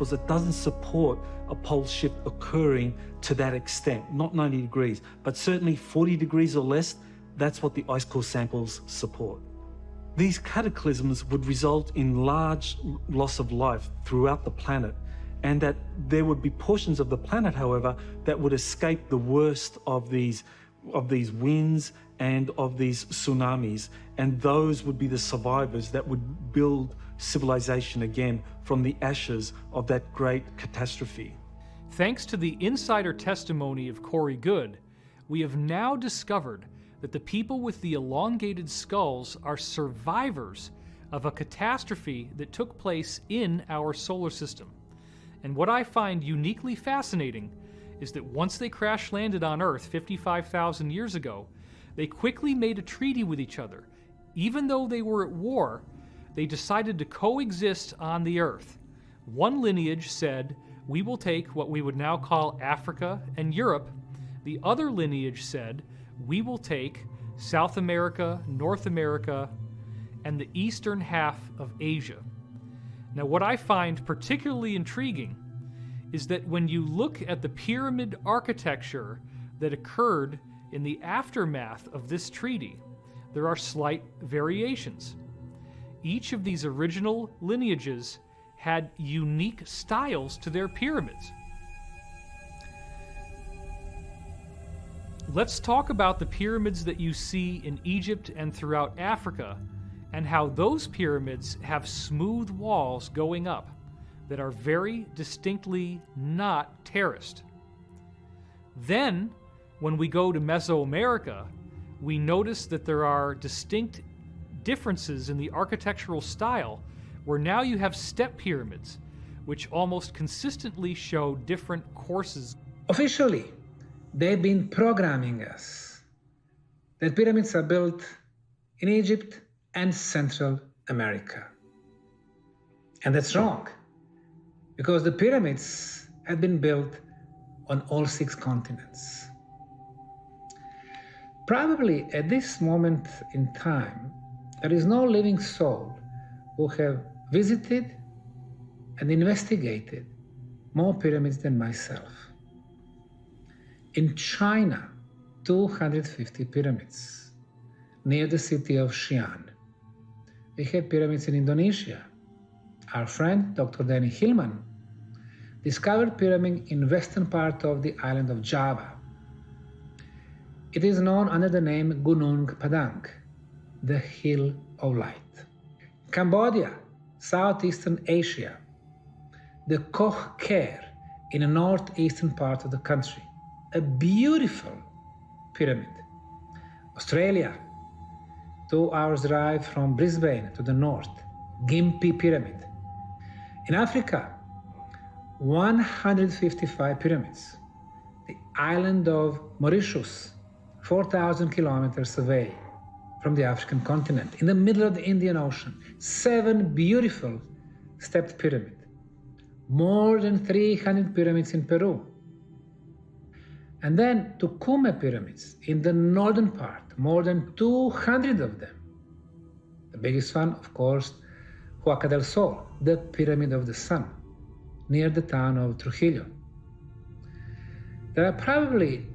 because it doesn't support a pole shift occurring to that extent, not 90 degrees, but certainly 40 degrees or less, that's what the ice core samples support. These cataclysms would result in large loss of life throughout the planet, and that there would be portions of the planet, however, that would escape the worst of these winds and of these tsunamis, and those would be the survivors that would build civilization again from the ashes of that great catastrophe. Thanks to the insider testimony of Corey Goode, we have now discovered that the people with the elongated skulls are survivors of a catastrophe that took place in our solar system. And what I find uniquely fascinating is that once they crash landed on Earth 55,000 years ago, they quickly made a treaty with each other. Even though they were at war, they decided to coexist on the Earth. One lineage said, "We will take what we would now call Africa and Europe." The other lineage said, "We will take South America, North America, and the eastern half of Asia." Now, what I find particularly intriguing is that when you look at the pyramid architecture that occurred in the aftermath of this treaty, there are slight variations. Each of these original lineages had unique styles to their pyramids. Let's talk about the pyramids that you see in Egypt and throughout Africa, and how those pyramids have smooth walls going up that are very distinctly not terraced. Then, when we go to Mesoamerica, we notice that there are distinct differences in the architectural style, where now you have step pyramids, which almost consistently show different courses. Officially, they've been programming us that pyramids are built in Egypt and Central America. And that's wrong, because the pyramids have been built on all 6 continents. Probably at this moment in time, there is no living soul who have visited and investigated more pyramids than myself. In China, 250 pyramids near the city of Xi'an. We have pyramids in Indonesia. Our friend, Dr. Danny Hillman, discovered pyramid in western part of the island of Java. It is known under the name Gunung Padang, the Hill of Light. Cambodia, Southeastern Asia, the Koh Ker in the northeastern part of the country, a beautiful pyramid. Australia, 2 hours drive from Brisbane to the north, Gympie Pyramid. In Africa, 155 pyramids. The island of Mauritius, 4,000 kilometers away from the African continent, in the middle of the Indian Ocean, 7 beautiful stepped pyramids. More than 300 pyramids in Peru. And then Tucumã pyramids in the northern part, more than 200 of them. The biggest one, of course, Huaca del Sol, the Pyramid of the Sun, near the town of Trujillo. There are probably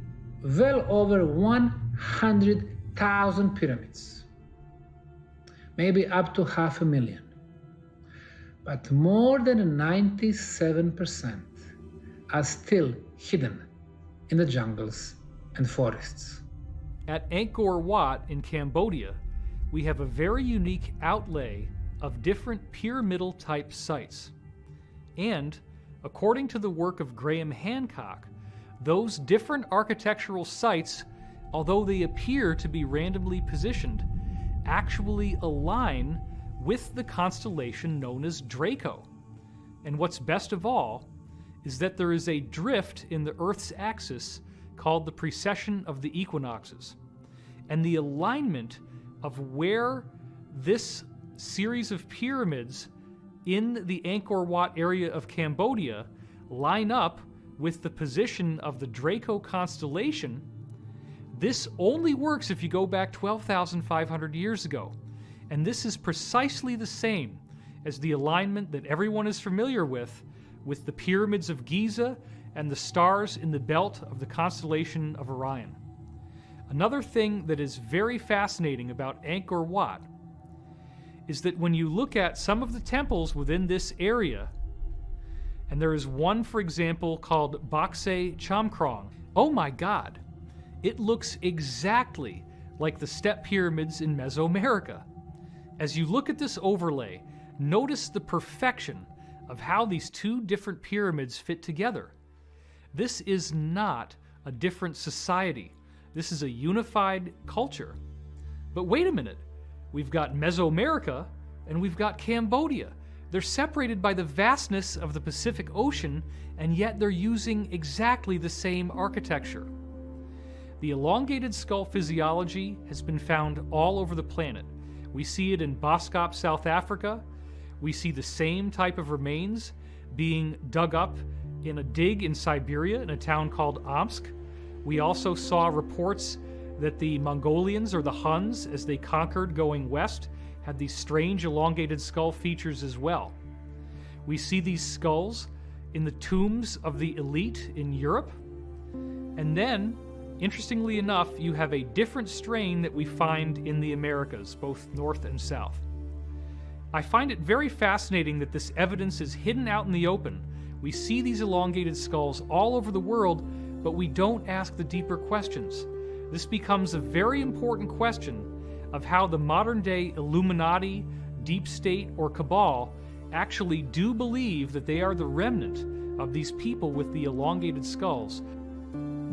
well over 100,000 pyramids, maybe up to 500,000. But more than 97% are still hidden in the jungles and forests. At Angkor Wat in Cambodia, we have a very unique outlay of different pyramidal type sites. And, according to the work of Graham Hancock, those different architectural sites, although they appear to be randomly positioned, actually align with the constellation known as Draco. And what's best of all is that there is a drift in the Earth's axis called the precession of the equinoxes. And the alignment of where this series of pyramids in the Angkor Wat area of Cambodia line up with the position of the Draco constellation, this only works if you go back 12,500 years ago. And this is precisely the same as the alignment that everyone is familiar with with the pyramids of Giza and the stars in the belt of the constellation of Orion. Another thing that is very fascinating about Angkor Wat is that when you look at some of the temples within this area, and there is one, for example, called Bakse Chamkrong. Oh my God, it looks exactly like the step pyramids in Mesoamerica. As you look at this overlay, notice the perfection of how these two different pyramids fit together. This is not a different society. This is a unified culture. But wait a minute, we've got Mesoamerica and we've got Cambodia. They're separated by the vastness of the Pacific Ocean, and yet they're using exactly the same architecture. The elongated skull physiology has been found all over the planet. We see it in Boskop, South Africa. We see the same type of remains being dug up in a dig in Siberia in a town called Omsk. We also saw reports that the Mongolians, or the Huns, as they conquered going west, had these strange elongated skull features as well. We see these skulls in the tombs of the elite in Europe. And then, interestingly enough, you have a different strain that we find in the Americas, both north and south. I find it very fascinating that this evidence is hidden out in the open. We see these elongated skulls all over the world, but we don't ask the deeper questions. This becomes a very important question of how the modern-day Illuminati, deep state, or cabal actually do believe that they are the remnant of these people with the elongated skulls.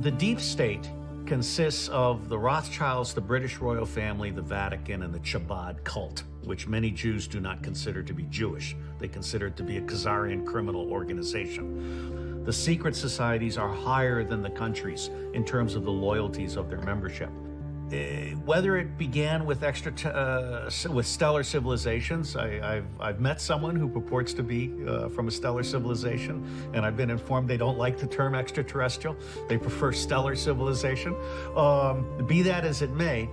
The deep state consists of the Rothschilds, the British royal family, the Vatican, and the Chabad cult, which many Jews do not consider to be Jewish. They consider it to be a Khazarian criminal organization. The secret societies are higher than the countries in terms of the loyalties of their membership. Whether it began with with stellar civilizations, I've met someone who purports to be from a stellar civilization, and I've been informed they don't like the term extraterrestrial. They prefer stellar civilization. Be that as it may,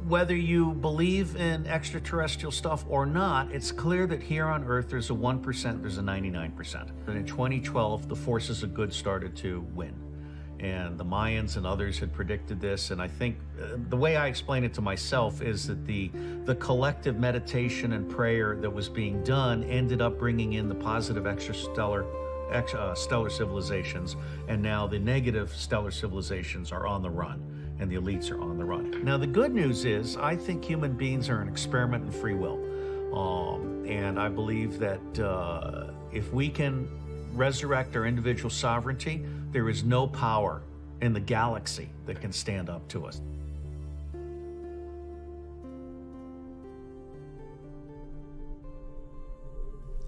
whether you believe in extraterrestrial stuff or not, it's clear that here on Earth there's a 1%, there's a 99%. And in 2012, the forces of good started to win. And the Mayans and others had predicted this, and I think the way I explain it to myself is that the collective meditation and prayer that was being done ended up bringing in the positive stellar civilizations, and now the negative stellar civilizations are on the run, and the elites are on the run. Now the good news is I think human beings are an experiment in free will, and I believe that if we can resurrect our individual sovereignty, there is no power in the galaxy that can stand up to us.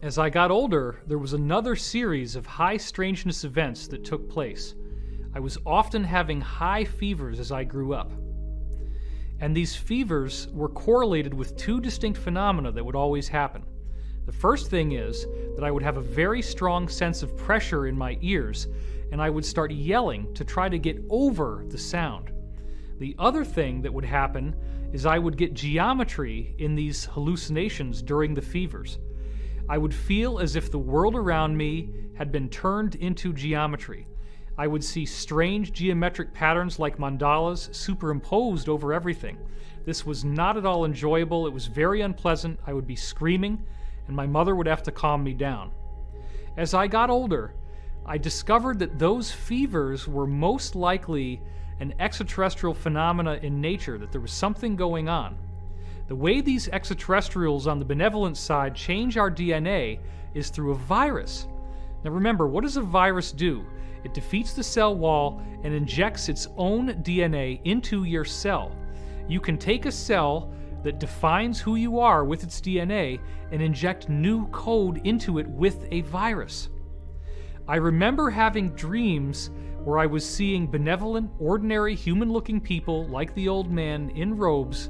As I got older, there was another series of high strangeness events that took place. I was often having high fevers as I grew up. And these fevers were correlated with two distinct phenomena that would always happen. The first thing is that I would have a very strong sense of pressure in my ears, and I would start yelling to try to get over the sound. The other thing that would happen is I would get geometry in these hallucinations during the fevers. I would feel as if the world around me had been turned into geometry. I would see strange geometric patterns like mandalas superimposed over everything. This was not at all enjoyable. It was very unpleasant. I would be screaming, and my mother would have to calm me down. As I got older, I discovered that those fevers were most likely an extraterrestrial phenomena in nature, that there was something going on. The way these extraterrestrials on the benevolent side change our DNA is through a virus. Now remember, what does a virus do? It defeats the cell wall and injects its own DNA into your cell. You can take a cell that defines who you are with its DNA and inject new code into it with a virus. I remember having dreams where I was seeing benevolent, ordinary, human-looking people like the old man in robes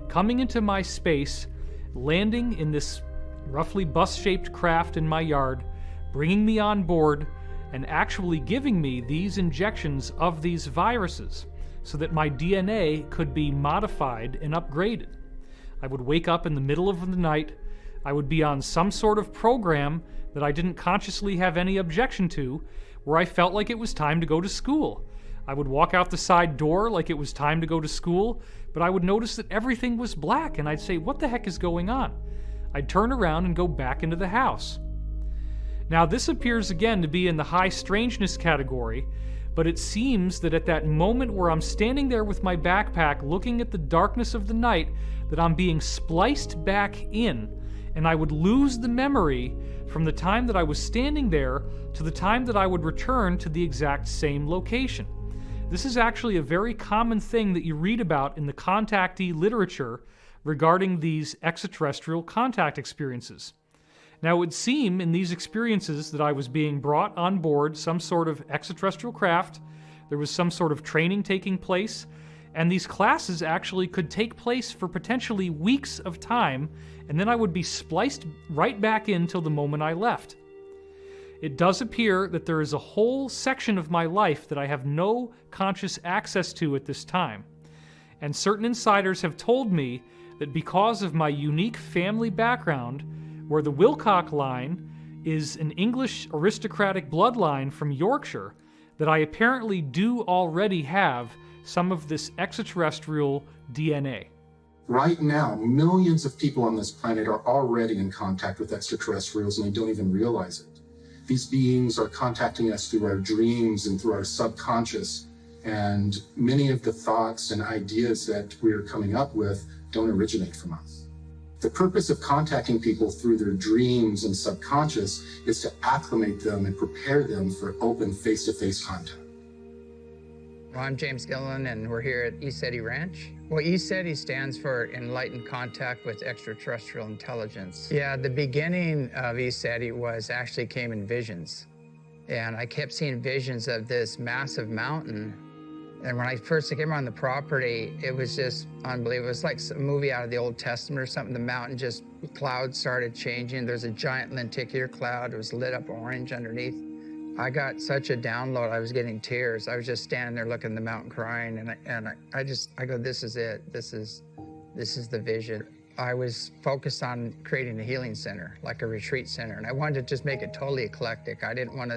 coming into my space, landing in this roughly bus-shaped craft in my yard, bringing me on board, and actually giving me these injections of these viruses so that my DNA could be modified and upgraded. I would wake up in the middle of the night. I would be on some sort of program that I didn't consciously have any objection to, where I felt like it was time to go to school. I would walk out the side door like it was time to go to school, but I would notice that everything was black, and I'd say, what the heck is going on? I'd turn around and go back into the house. Now, this appears again to be in the high strangeness category, but it seems that at that moment where I'm standing there with my backpack looking at the darkness of the night, that I'm being spliced back in, and I would lose the memory from the time that I was standing there to the time that I would return to the exact same location. This is actually a very common thing that you read about in the contactee literature regarding these extraterrestrial contact experiences. Now, it would seem in these experiences that I was being brought on board some sort of extraterrestrial craft, there was some sort of training taking place, and these classes actually could take place for potentially weeks of time, and then I would be spliced right back in till the moment I left. It does appear that there is a whole section of my life that I have no conscious access to at this time, and certain insiders have told me that because of my unique family background, where the Wilcock line is an English aristocratic bloodline from Yorkshire, that I apparently do already have some of this extraterrestrial DNA. Right now, millions of people on this planet are already in contact with extraterrestrials and they don't even realize it. These beings are contacting us through our dreams and through our subconscious, and many of the thoughts and ideas that we're coming up with don't originate from us. The purpose of contacting people through their dreams and subconscious is to acclimate them and prepare them for open face-to-face contact. Well, I'm James Gillen, and we're here at ESETI Ranch. Well, ESETI stands for Enlightened Contact with Extraterrestrial Intelligence. Yeah, the beginning of ESETI came in visions. And I kept seeing visions of this massive mountain. And when I first came on the property, it was just unbelievable. It was like a movie out of the Old Testament or something. The mountain just, clouds started changing. There's a giant lenticular cloud. It was lit up orange underneath. I got such a download, I was getting tears. I was just standing there looking at the mountain crying, and I go, this is it. This is the vision. I was focused on creating a healing center, like a retreat center, and I wanted to just make it totally eclectic. I didn't want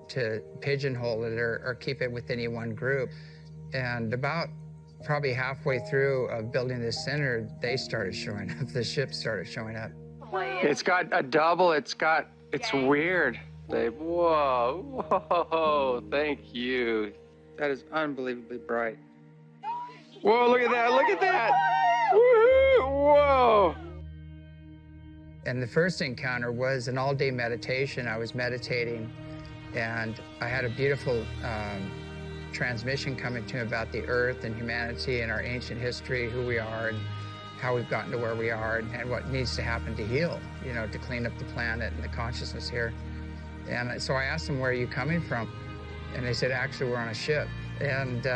to pigeonhole it or keep it with any one group. And about probably halfway through of building this center, they started showing up. The ships started showing up. It's got a double, it's weird. Whoa, thank you. That is unbelievably bright. Whoa, look at that. Woo-hoo, whoa. And the first encounter was an all-day meditation. I was meditating, and I had a beautiful transmission coming to me about the earth and humanity and our ancient history, who we are and how we've gotten to where we are, and what needs to happen to heal, to clean up the planet and the consciousness here. And so I asked them, where are you coming from? And they said, actually, we're on a ship. And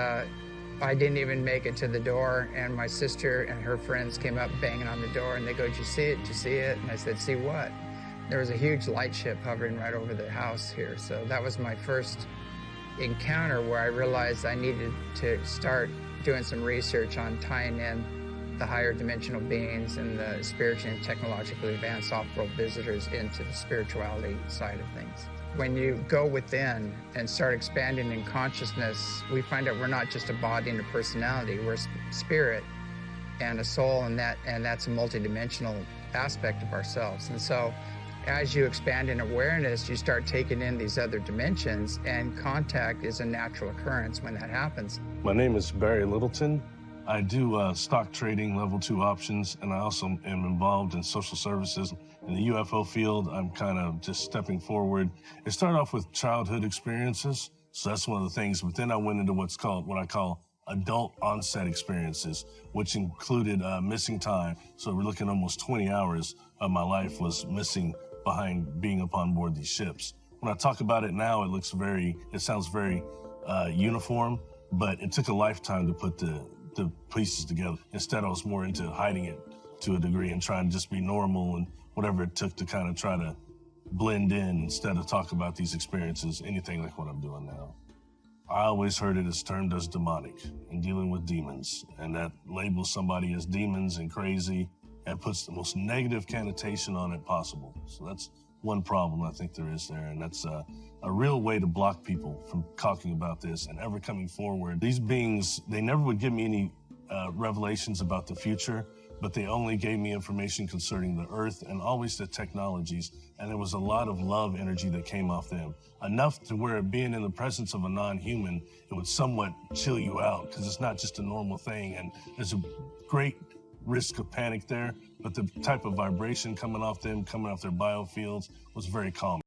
I didn't even make it to the door, and my sister and her friends came up banging on the door, and they go, did you see it? Did you see it? And I said, see what? There was a huge light ship hovering right over the house here. So that was my first encounter where I realized I needed to start doing some research on tying in the higher dimensional beings and the spiritually and technologically advanced off-world visitors into the spirituality side of things. When you go within and start expanding in consciousness, we find out we're not just a body and a personality, we're a spirit and a soul, and that's a multidimensional aspect of ourselves. And so as you expand in awareness, you start taking in these other dimensions, and contact is a natural occurrence when that happens. My name is Barry Littleton. I do stock trading, level 2 options, and I also am involved in social services. In the UFO field, I'm kind of just stepping forward. It started off with childhood experiences, so that's one of the things, but then I went into what I call adult onset experiences, which included missing time. So we're looking almost 20 hours of my life was missing behind being upon board these ships. When I talk about it now, it sounds very uniform, but it took a lifetime to put the pieces together. Instead, I was more into hiding it to a degree and trying to just be normal and whatever it took to kind of try to blend in instead of talk about these experiences, anything like what I'm doing now. I always heard it as termed as demonic and dealing with demons, and that labels somebody as demons and crazy and puts the most negative connotation on it possible. So that's one problem I think there is there, and that's a real way to block people from talking about this and ever coming forward. These beings, they never would give me any revelations about the future, but they only gave me information concerning the earth and always the technologies, and there was a lot of love energy that came off them. Enough to where being in the presence of a non-human, it would somewhat chill you out, because it's not just a normal thing, and there's a great risk of panic there, but the type of vibration coming off them, coming off their biofields, was very calming.